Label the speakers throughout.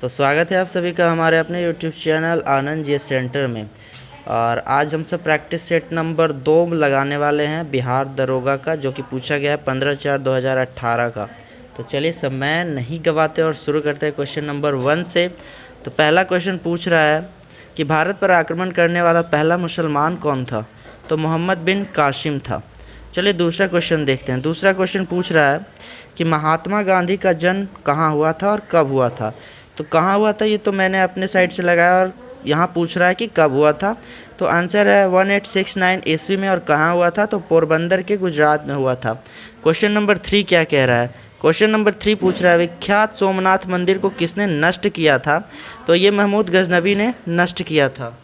Speaker 1: तो स्वागत है आप सभी का हमारे अपने YouTube channel Anand ji centre में। और आज हम सब प्रैक्टिस सेट नंबर 2 लगाने वाले हैं बिहार दरोगा का, जो कि पूछा गया है 15/4/2018 का। तो चलिए समय नहीं गवाते और शुरू करते हैं क्वेश्चन नंबर 1 से। तो पहला क्वेश्चन पूछ रहा है कि भारत पर आक्रमण करने वाला पहला मुसलमान कौन था? तो मोहम्मद बिन कासिम था। चलिए दूसरा क्वेश्चन देखते हैं। दूसरा क्वेश्चन पूछ रहा है कि महात्मा गांधी का जन्म कहाँ हुआ था और कब हुआ था? तो कहाँ हुआ था ये तो मैंने अपने साइड से लगाया, और यहाँ पूछ रहा है कि कब हुआ था। तो आंसर है 1869 ईस्वी में। और कहाँ हुआ था? तो पोरबंदर के गुजरात में हुआ था। क्वेश्चन नंबर 3 क्या कह रहा है? क्वेश्चन नंबर 3 पूछ रहा है विख्यात सोमनाथ मंदिर को किसने नष्ट किया था? तो ये महमूद गजनवी ने नष्ट किया था।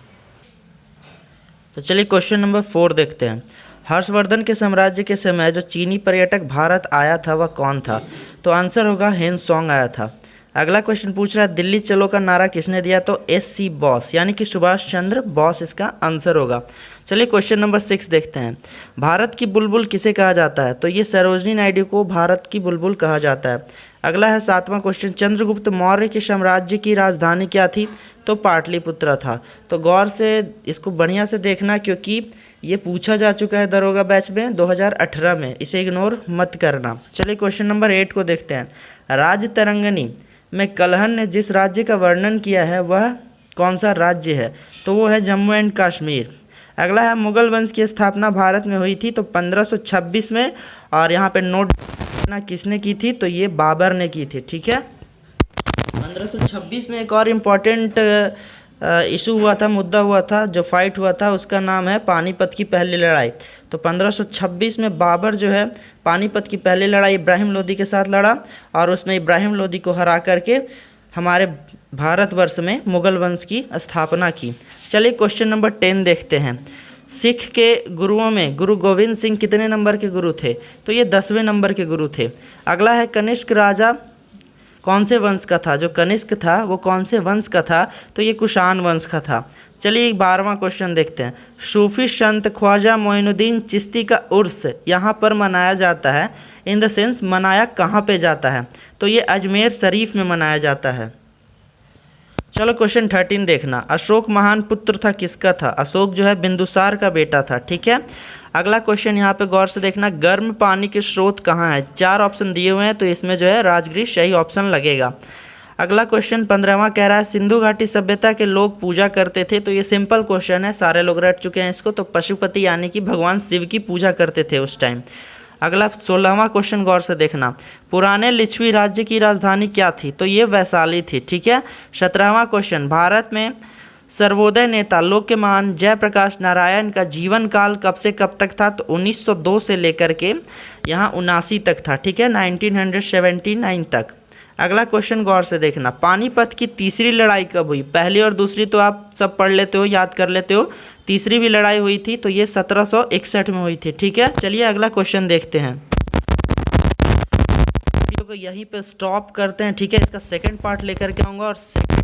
Speaker 1: तो चलिए क्वेश्चन नंबर 4 देखते हैं। हर्षवर्धन के साम्राज्य के समय जो चीनी पर्यटक भारत आया था वह कौन था? तो आंसर होगा हेन सोंग आया था। अगला क्वेश्चन पूछ रहा है दिल्ली चलो का नारा किसने दिया? तो एस.सी. बोस यानी कि सुभाष चंद्र बोस इसका आंसर होगा। चलिए क्वेश्चन नंबर 6 देखते हैं। भारत की बुलबुल किसे कहा जाता है? तो ये सरोजनी नायडू को भारत की बुलबुल कहा जाता है। अगला है 7वां क्वेश्चन, चंद्रगुप्त मौर्य के साम्राज्य की राजधानी क्या थी? तो पाटलिपुत्र था। तो गौर से इसको बढ़िया से देखना, क्योंकि ये पूछा जा चुका है दरोगा बैच में 2018 में, इसे इग्नोर मत करना। चलिए क्वेश्चन नंबर 8 को देखते हैं। राज तरंगिणी में कल्हण ने जिस राज्य का वर्णन किया है वह कौन सा राज्य है? तो वो है जम्मू एंड कश्मीर। अगला है मुगल वंश की स्थापना भारत में हुई थी तो 1526 में। और यहाँ पे नोट करना किसने की थी? तो ये बाबर ने की थी। ठीक है, 1526 में एक और इम्पॉर्टेंट इशू हुआ था, मुद्दा हुआ था, जो फाइट हुआ था, उसका नाम है पानीपत की पहली लड़ाई। तो 1526 में बाबर जो है पानीपत की पहली लड़ाई इब्राहिम लोदी के साथ लड़ा, और उसमें इब्राहिम लोदी को हरा करके हमारे भारतवर्ष में मुगल वंश की स्थापना की। चलिए क्वेश्चन नंबर 10 देखते हैं। सिख के गुरुओं में गुरु गोविंद सिंह कितने नंबर के गुरु थे? तो ये 10वें नंबर के गुरु थे। अगला है कनिष्क राजा कौन से वंश का था? जो कनिष्क था वो कौन से वंश का था? तो ये कुषाण वंश का था। चलिए 12वां क्वेश्चन देखते हैं। सूफी संत ख्वाजा मोइनुद्दीन चिश्ती का उर्स यहाँ पर मनाया जाता है, इन द सेंस मनाया कहाँ पे जाता है? तो ये अजमेर शरीफ में मनाया जाता है। चलो क्वेश्चन 13 देखना। अशोक महान पुत्र था किसका था? अशोक जो है बिंदुसार का बेटा था। ठीक है, अगला क्वेश्चन यहाँ पे गौर से देखना। गर्म पानी के स्रोत कहाँ है? 4 ऑप्शन दिए हुए हैं, तो इसमें जो है राजगृह सही ऑप्शन लगेगा। अगला क्वेश्चन 15वां कह रहा है सिंधु घाटी सभ्यता के लोग पूजा करते थे। तो ये सिंपल क्वेश्चन है, सारे लोग रट चुके हैं इसको। तो पशुपति यानी कि भगवान शिव की पूजा करते थे उस टाइम। अगला 16वां क्वेश्चन गौर से देखना। पुराने लिच्छवी राज्य की राजधानी क्या थी? तो ये वैशाली थी। ठीक है, 17वां क्वेश्चन, भारत में सर्वोदय नेता लोकमान जयप्रकाश नारायण का जीवन काल कब से कब तक था? तो 1902 से लेकर के यहाँ 79 तक था। ठीक है, 1979 तक। अगला क्वेश्चन गौर से देखना। पानीपत की तीसरी लड़ाई कब हुई? पहली और दूसरी तो आप सब पढ़ लेते हो, याद कर लेते हो। तीसरी भी लड़ाई हुई थी तो ये 1761 में हुई थी। ठीक है, चलिए अगला क्वेश्चन देखते हैं। वीडियो को यहीं पे स्टॉप करते हैं। ठीक है, इसका सेकंड पार्ट लेकर के आऊँगा, और सेकंड